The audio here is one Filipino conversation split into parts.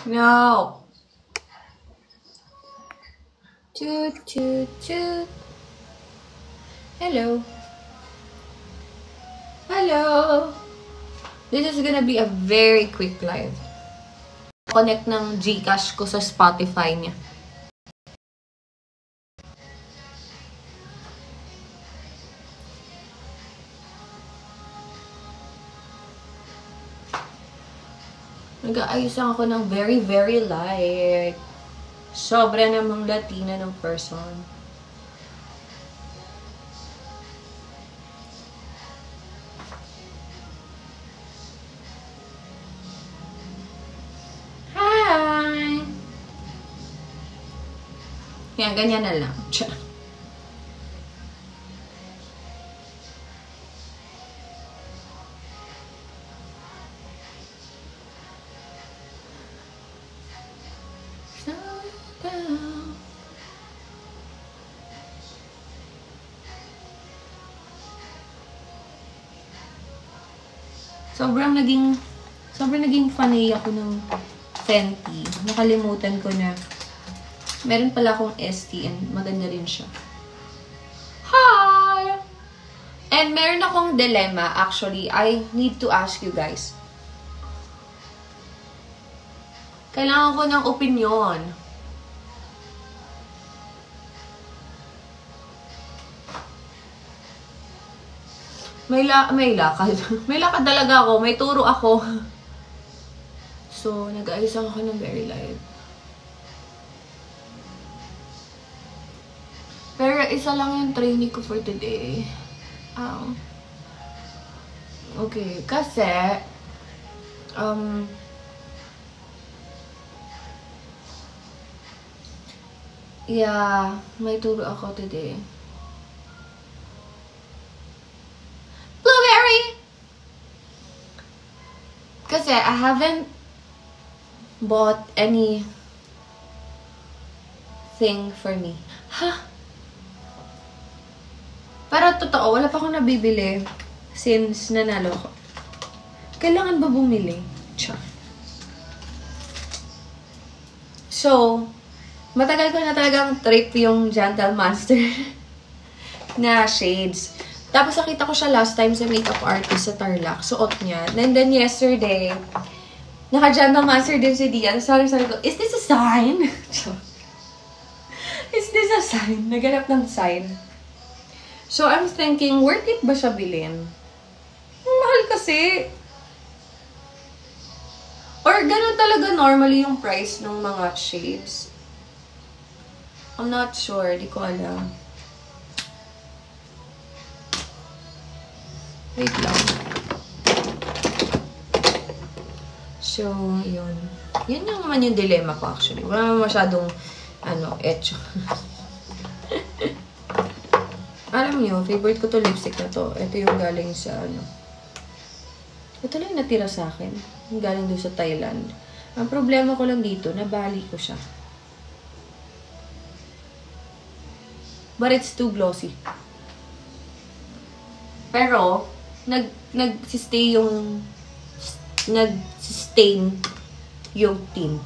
No. Toot, toot, toot. Hello. Hello. This is gonna be a very quick live. Connect ng Gcash ko sa Spotify niya. Nag-aayos lang ako ng very, very light. Sobra namang Latina ng person. Hi! Yan, ganyan na lang. Sobrang naging fanay ako ng Fenty. Nakalimutan ko na meron pala akong ST and maganda rin siya. Hi! And meron akong dilemma. Actually, I need to ask you guys. Kailangan ko ng opinion. May lakad. May lakad talaga ako. May turo ako. So, nag-ayos ako ng very light. Pero isa lang yung training ko for today. Okay. Kasi, yeah, may turo ako today. Kasi I haven't bought anything for me. Ha? Pero totoo, wala pa akong nabibili since nanalo ko. Kailangan ba bumili? Char. So, matagal ko na talagang trip yung Gentle Monster na shades. Tapos nakita ko siya last time sa makeup artist sa Tarlac. Suot niya. And then yesterday, naka-Gentle Monster din si Dian. Sabi ko, is this a sign? Is this a sign? Naghanap ng sign. So I'm thinking, worth it ba siya bilhin? Mahal kasi. Or ganun talaga normally yung price ng mga shades. I'm not sure. Di ko alam. Wait lang. So, yun. Yun yung naman yung dilemma ko actually. Wala naman masyadong, etcho. Alam niyo, favorite ko to lipstick na to. Ito yung galing sa, Ito lang yung natira sa akin. Yung galing doon sa Thailand. Ang problema ko lang dito, nabali ko siya. But it's too glossy. Pero, nag-sustain yung tint.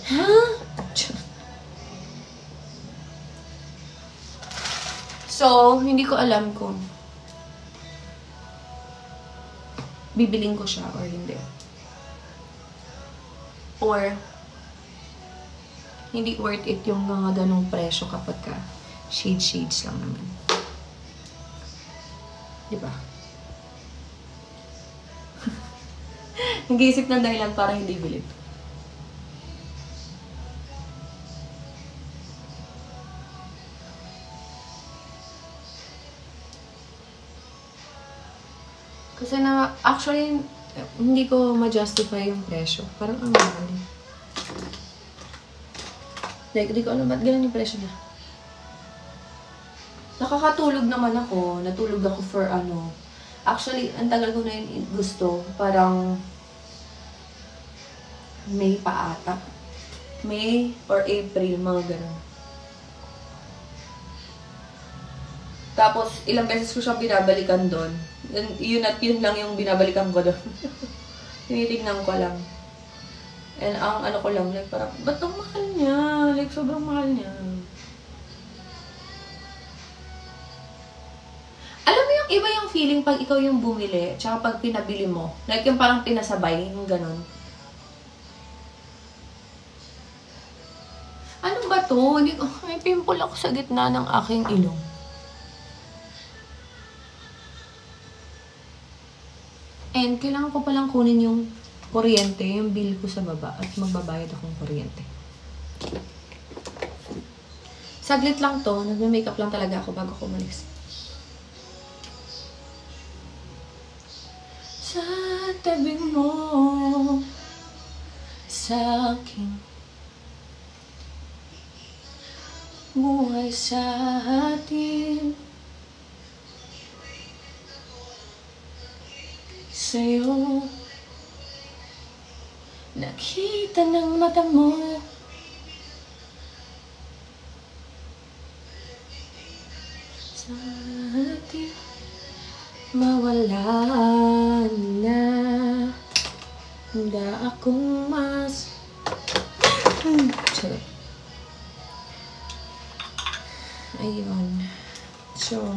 Huh? So, hindi ko alam kung bibiling ko siya or hindi. Or hindi worth it yung mga ganong presyo kapag ka shades lang naman. Diba? Nag-iisip ng dahilan para hindi bilhin. Kasi actually, hindi ko ma-justify yung presyo. Parang ang mahal. Like, hindi ko alam ba't ganun yung presyo niya. Nakakatulog naman ako. Natulog ako for Actually, ang tagal ko na yun gusto. Parang May pa ata. May or April, mga ganun. Tapos, ilang beses ko siya binabalikan doon. Yun at yun lang yung binabalikan ko doon. Tinitignan ko lang. And ang ano ko lang, like parang, ba't ang mahal niya? Like, sobrang mahal niya. Alam mo yung iba yung feeling pag ikaw yung bumili, tsaka pag pinabili mo. Like yung parang pinasabay, yung ganun. Ano ba to? May pimple ako sa gitna ng aking ilong. And kailangan ko palang kunin yung kuryente, yung bill ko sa baba at magbabayad akong kuryente. Saglit lang to, nagme-makeup lang talaga ako bago ko umalis. Sa tabi mo, sa aking buhay sa atin, sa'yo nakita ng mata mo, sa atin mawala na, handa akong mas ayun. So,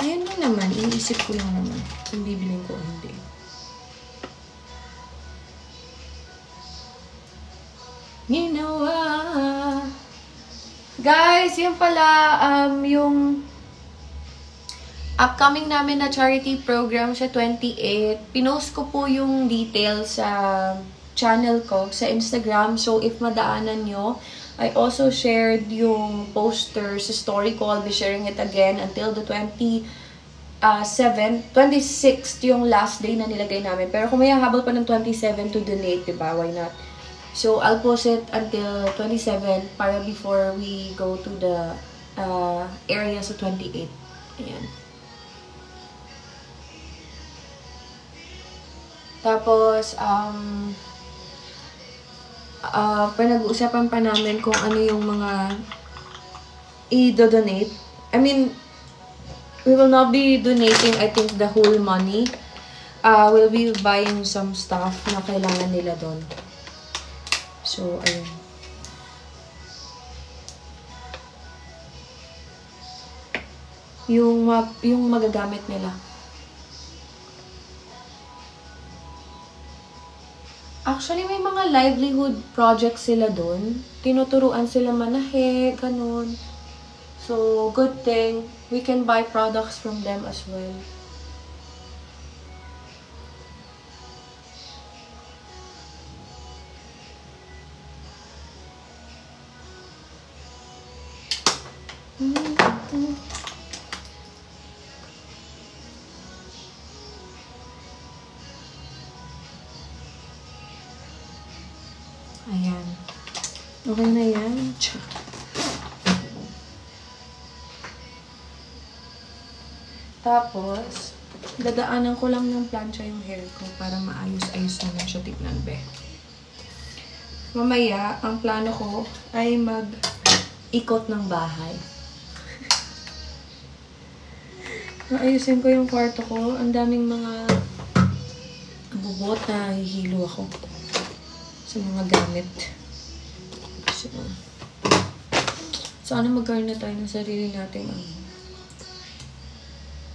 ayun lang naman. Iniisip ko lang naman kung bibilin ko o hindi. Ginawa. Guys, yun pala, yung upcoming namin na charity program sa 28. Pinost ko po yung details sa channel ko, sa Instagram. So, if madaanan nyo, I also shared yung poster sa story ko. I'll be sharing it again until the 26th yung last day na nilagay namin. Pero kung may habol pa ng 27 to donate, diba? Why not? So, I'll post it until 27 para before we go to the area sa 28. Ayan. Tapos, pinag-uusapan pa namin kung ano yung mga i-donate. I mean, we will not be donating, I think, the whole money. We'll be buying some stuff na kailangan nila doon. So, ayun. Yung magagamit nila. Actually, may mga livelihood projects sila doon. Tinuturuan sila manahe, ganun. So, good thing. We can buy products from them as well. Ayan. Okay na yan. Tapos, dadaanan ko lang ng plancha yung hair ko para maayos-ayos naman siya tignan, be. Mamaya, ang plano ko ay mag-ikot ng bahay. Maayusin ko yung kwarto ko. Ang daming mga bubot na hihilo ako sa mga gamit. So, sana magkaroon na tayo ng sarili nating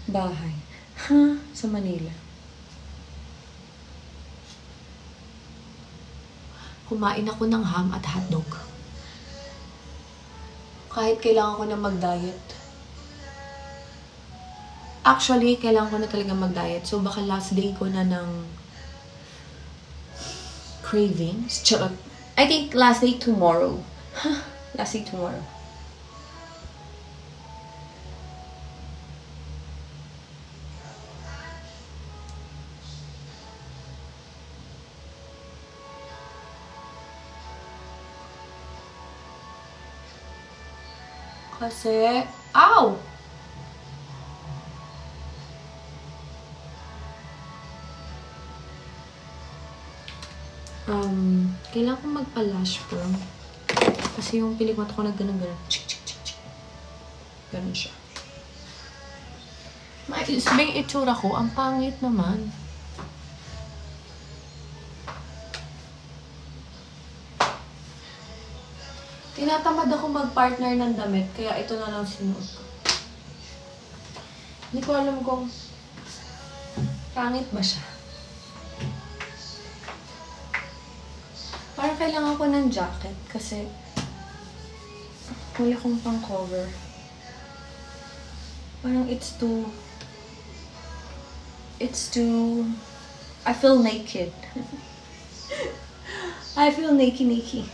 bahay. Sa Manila. Kumain ako ng ham at hotdog. Kahit kailangan ko na mag-diet. Actually, kailangan ko na talaga mag-diet. So, baka last day ko na ng cravings. Charot. I think last day tomorrow. Last day tomorrow. Kasi, ow! Kailangan ko magpa-lash perm. Kasi yung pilik mata ko na ganun-ganun. Ganun siya. Maayos ba yung itsura ko? Ang pangit naman. Tinatamad ako mag-partner ng damit, kaya ito na lang sinuot ko. Hindi ko alam kung pangit ba siya. Parang kailangan ko ng jacket kasi wala akong pang cover. Parang it's too I feel naked. I feel naked.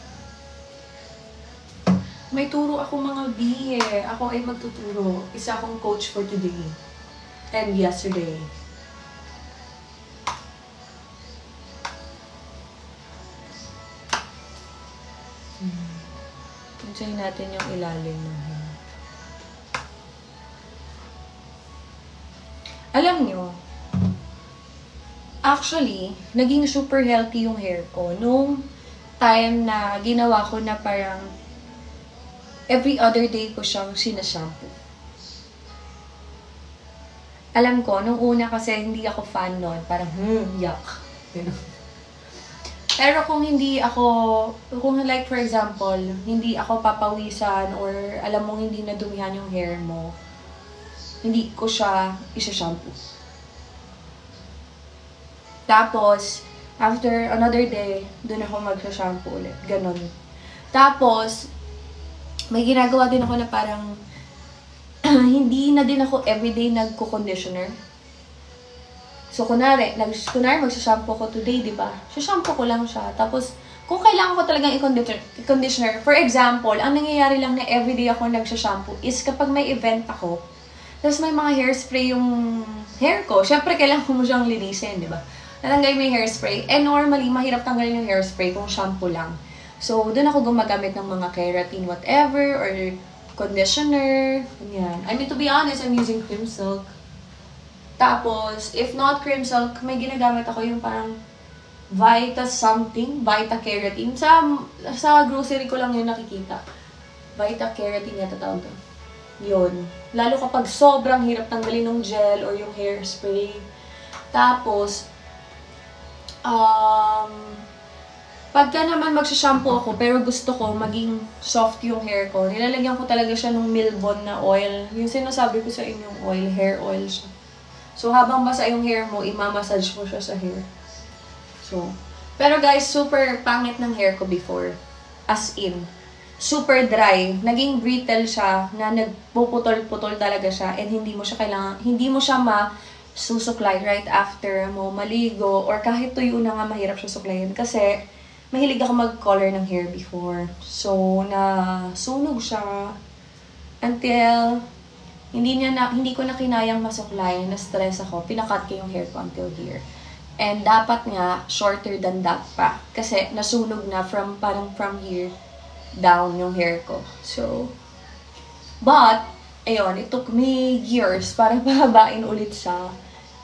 May turo ako mga B eh. Ako ay magtuturo. Isa akong coach for today. And yesterday. Enjoy natin yung ilalim ng hair. Alam nyo, actually, naging super healthy yung hair ko nung time na ginawa ko na parang every other day ko siyang sinashampoo. Alam ko, nung una kasi hindi ako fan nun. Parang, yuck. Pero kung like for example, hindi ako papawisan or alam mong hindi nadumihan yung hair mo, hindi ko siya isa-shampoo. Tapos, after another day, dun ako mag-shampoo ulit. Ganon. Tapos, may ginagawa din ako na parang hindi na din ako everyday nagko-conditioner. So, kunwari magsashampoo ko today, di ba? Sashampoo ko lang siya. Tapos, kung kailangan ko talagang i-conditioner, for example, ang nangyayari lang na everyday ako nagsashampoo is kapag may event ako, tapos may mga hairspray yung hair ko, syempre kailangan mo siyang linisin, di ba? Nalangay mo yung hairspray. And normally, mahirap tanggalin yung hairspray kung shampoo lang. So, doon ako gumagamit ng mga keratin whatever, or conditioner, yan. I mean, to be honest, I'm using cream silk. Tapos, if not cream silk, may ginagamit ako yung parang Vita something, Vita keratin. Sa grocery ko lang yun nakikita. Vita keratin yata tawag to. Yun. Lalo kapag sobrang hirap tanggalin ng gel or yung hairspray. Tapos, pagka naman magsashampoo ako, pero gusto ko maging soft yung hair ko, nilalagyan ko talaga siya ng Milbon na oil. Yung sinasabi ko sa inyong oil, hair oil siya. So, habang basa yung hair mo, imamassage mo siya sa hair. So, pero guys, super pangit ng hair ko before. As in, super dry. Naging brittle siya, na nagpuputol-putol talaga siya, and hindi mo siya masusuklay right after mo maligo, or kahit tuyo na nga mahirap siya suklayin. Kasi, mahilig ako mag-color ng hair before. So, nasunog siya until hindi ko na kinayang masuklay, na-stress ako, pinakat ko yung hair ko until here. And dapat nga, shorter than that pa. Kasi nasunog na from here down yung hair ko. So, but, ayun, it took me years para pahabain ulit siya.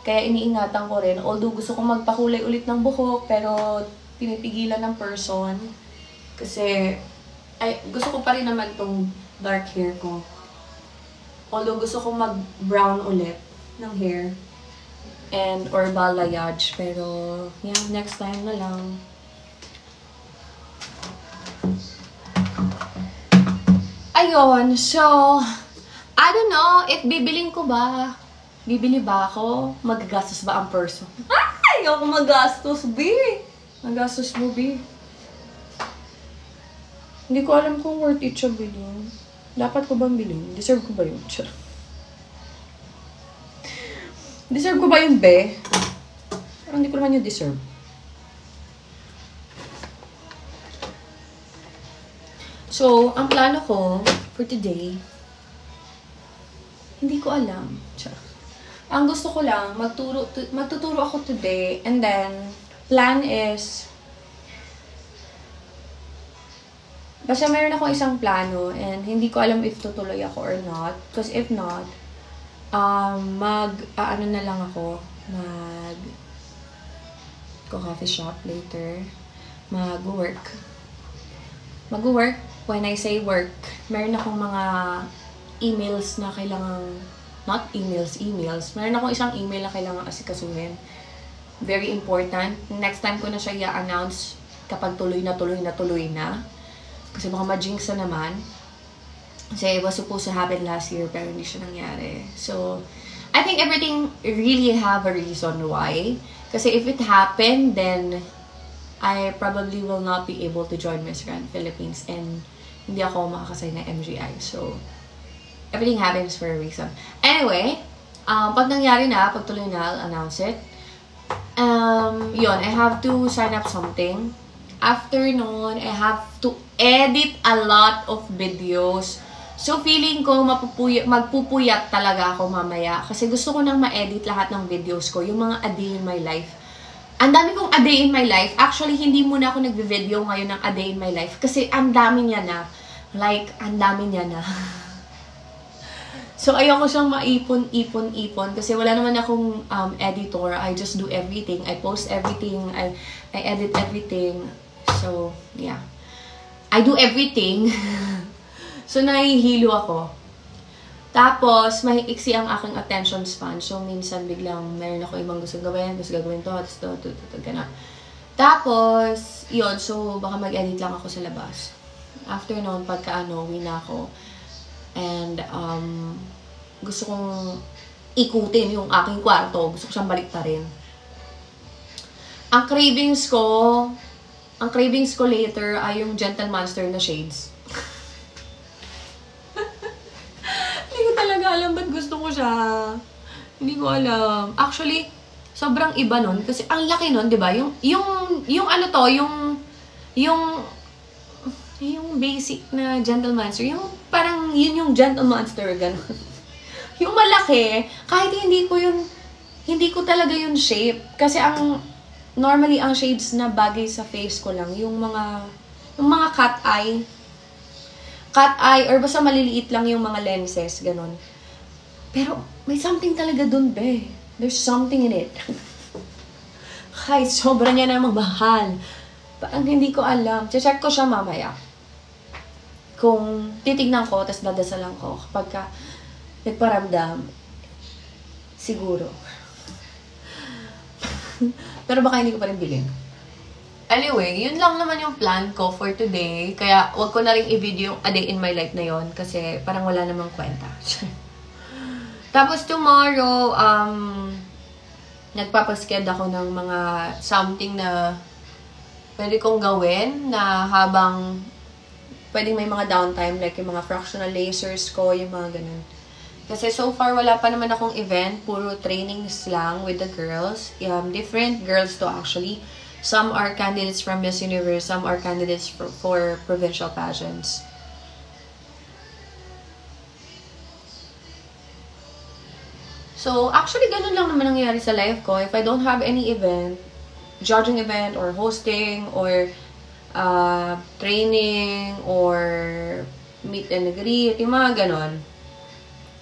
Kaya iniingatan ko rin. Although gusto ko magpakulay ulit ng buhok, pero pinipigilan ng person. Kasi, gusto ko pa rin naman itong dark hair ko. Although gusto ko mag-brown ulit ng hair or balayage, pero yeah, next time na lang. Ayun, so I don't know if bibili ba ako? Magagastos ba ang person? Ayoko magastos, B. Magastos mo, B. Hindi ko alam kung worth it siya bilhin. Dapat ko bang bilhin? Deserve ko ba yun? Deserve ko ba yun, be? Parang hindi ko naman yung deserve. So, ang plano ko for today, hindi ko alam. Ang gusto ko lang, magtuturo ako today, and then, plan is, basta mayroon ako isang plano, and hindi ko alam if tutuloy ako or not. Because if not, ano na lang ako, coffee shop later, mag-work. When I say work, meron akong mga emails na kailangan, not emails. Meron akong isang email na kailangan asikasuhin. Very important. Next time ko na siya i-announce kapag tuloy na. Kasi baka ma-jinx na naman. Kasi it was supposed to happen last year, pero hindi siya nangyari. So, I think everything really have a reason why. Kasi if it happened, then I probably will not be able to join Miss Grand Philippines and hindi ako makakasay na MGI. So, everything happens for a reason. Anyway, pag nangyari na, pag tuloy na, I'll announce it. Yun, I have to sign up something. After noon, I have to edit a lot of videos. So, feeling ko magpupuyat talaga ako mamaya. Kasi gusto ko nang ma-edit lahat ng videos ko. Yung mga a day in my life. Ang dami kong a day in my life. Actually, hindi muna ako nagbe-video ngayon ng a day in my life. Kasi ang dami niya na. Like, ang dami niya na. So, ayoko siyang maipon-ipon-ipon. Kasi wala naman akong editor. I just do everything. I post everything. I edit everything. So, yeah. I do everything. So, nahihilo ako. Tapos, mahiiksi ang aking attention span. So, minsan biglang meron ako ibang gusto gawin. Tapos gagawin to, tapos to, gano'n. Tapos, yun. So, baka mag-edit lang ako sa labas. After noon, pagka uwi na ako. And, gusto kong ikutin yung aking kwarto. Gusto ko siyang baliktarin. Ang cravings ko later ay yung Gentle Monster na shades. Hindi ko talaga alam ba't gusto ko siya. Hindi ko alam. Actually, sobrang iba nun. Kasi ang laki nun, di ba? Yung ano to, yung basic na Gentle Monster. Yung parang yun yung Gentle Monster, gano'n. Yung malaki, kahit hindi ko talaga yung shape. Kasi normally ang shades na bagay sa face ko lang, yung mga cat eye, or basta maliliit lang yung mga lenses, ganun. Pero, may something talaga dun, be. There's something in it. Kahit sobra niya na mahal. Parang hindi ko alam. Check ko siya mamaya. Kung titignan ko, tapos dadasalan ko, kapag nagparamdam, siguro. Pero baka hindi ko pa rin bilhin. Anyway, yun lang naman yung plan ko for today. Kaya, wag ko na rin i-video yung a day in my life na yon kasi parang wala namang kwenta. Tapos tomorrow, nagpapasked ako ng mga something na pwede kong gawin na habang pwedeng may mga downtime, like yung mga fractional lasers ko, yung mga ganun. Kasi so far, wala pa naman akong event. Puro trainings lang with the girls. Different girls to actually. Some are candidates from Miss Universe. Some are candidates for provincial pageants. So, actually, ganun lang naman nangyayari sa life ko. If I don't have any event, judging event, or hosting, or training, or meet and greet, yung mga ganun,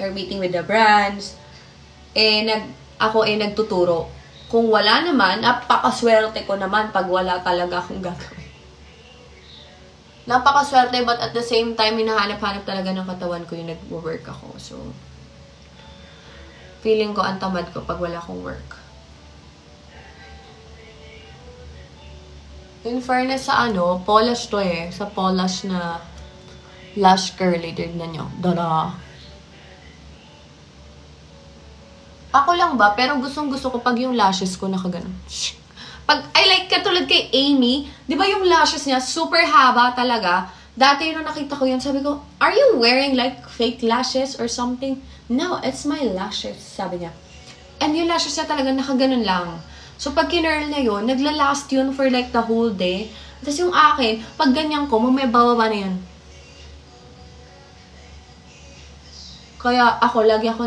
or meeting with the brands, ako nagtuturo. Kung wala naman, napakaswerte ko naman pag wala talaga akong gagawin. Napakaswerte, but at the same time, hinahanap-hanap talaga ng katawan ko yung nag-work ako. So, feeling ko ang tamad ko pag wala akong work. In fairness sa Polish to eh. Sa Polish na lash curly. Tignan nyo. Dada. Ako lang ba? Pero gustong-gusto ko pag yung lashes ko nakaganon. I like katulad kay Amy. Di ba yung lashes niya super haba talaga? Dati nung nakita ko yun, sabi ko, are you wearing like fake lashes or something? No, it's my lashes, sabi niya. And yung lashes niya talaga nakaganon lang. So pag kinurl na yun, naglalast yun for like the whole day. Tapos yung akin, pag ganyan ko, may bababa na yun. Kaya ako, lagi ako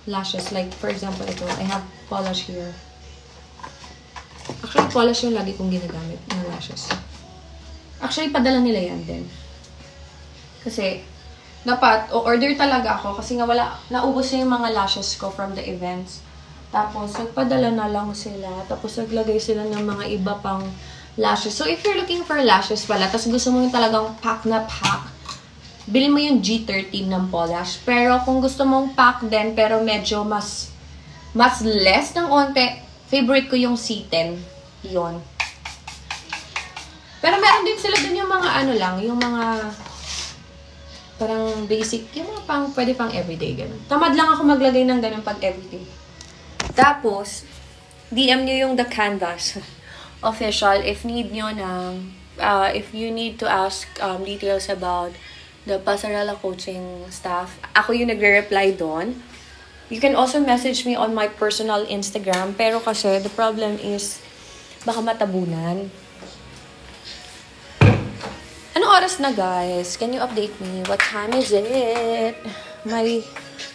lashes. Like, for example, ito. I have polish here. Actually, polish yung lagi kong ginagamit na lashes. Actually, padala nila yan din. Kasi, dapat, o-order talaga ako. Kasi nga naubos na yung mga lashes ko from the events. Tapos, nagpadala na lang sila. Tapos, naglagay sila ng mga iba pang lashes. So, if you're looking for lashes pala, tapos gusto mo yung talagang pack na pack, bilhin mo yung G13 ng Polish. Pero kung gusto mong pack din, pero medyo mas less ng onte, favorite ko yung C10. Yun. Pero meron din sila dun yung mga ano lang, yung mga parang basic, yung mga pwede pang everyday, ganun. Tamad lang ako maglagay ng ganun pag everyday. Tapos, DM nyo yung The Canvas official if need nyo ng, if you need to ask details about the Pasarela coaching staff. Ako yung nagre-reply doon. You can also message me on my personal Instagram. Pero kasi, the problem is, baka matabunan. Anong oras na, guys? Can you update me? What time is it? My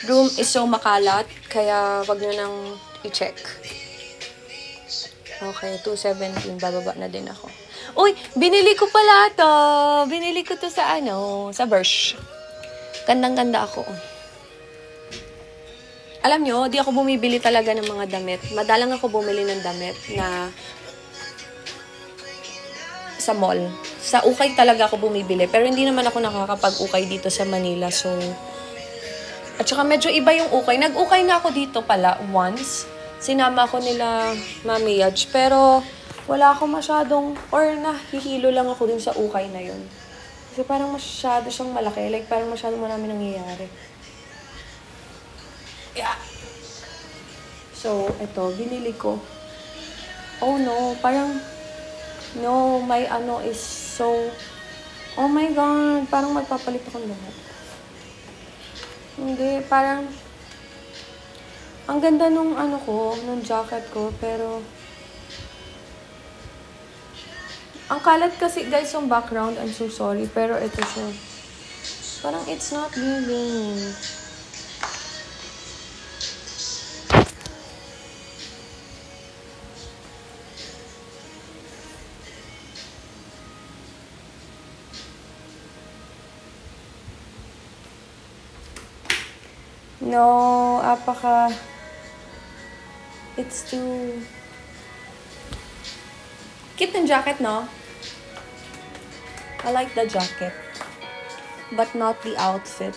room is so makalat, kaya wag nyo nang i-check. Okay, 2:17. Bababa na din ako. Uy, binili ko pala to. Binili ko to sa sa Bersh. Gandang-ganda ako. Alam nyo, di ako bumibili talaga ng mga damit. Madalang ako bumili ng damit na sa mall. Sa ukay talaga ako bumibili. Pero hindi naman ako nakakapag-ukay dito sa Manila. So, at saka medyo iba yung ukay. Nag-ukay na ako dito pala once. Sinama ko nila Mami Yaj. Pero, wala ako masyadong, or nahihilo lang ako dun sa ukay na yun. Kasi parang masyado siyang malaki. Like, parang masyado marami nangyayari. Yeah. So, ito, binili ko. Oh no, parang, no, my is so, oh my God, parang magpapalit ako lahat. Hindi, parang, ang ganda nung nung jacket ko, pero, ang kalat kasi, guys, yung background. I'm so sorry. Pero ito siya. Parang it's not giving. No, apaka. It's too. Cute ng jacket, no? I like the jacket. But not the outfit.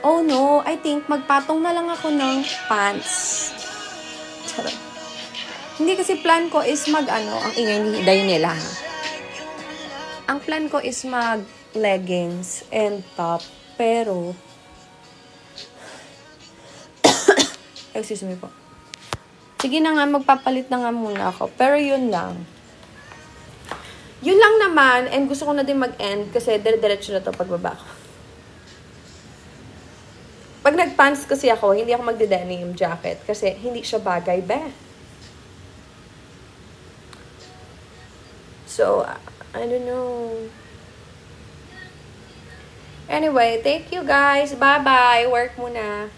Oh no, I think magpatong na lang ako ng pants. Charot. Hindi kasi plan ko is ang ingay ni Daniela. Ang plan ko is leggings and top. Pero, excuse me po. Sige na nga, magpapalit na nga muna ako. Pero yun lang. Yun lang naman, and gusto ko na din mag-end kasi dire-diretso na to pagbaba ko. Pag nag-pants kasi ako, hindi ako magde-denim jacket kasi hindi siya bagay, be. So, I don't know. Anyway, thank you guys. Bye-bye. Work muna.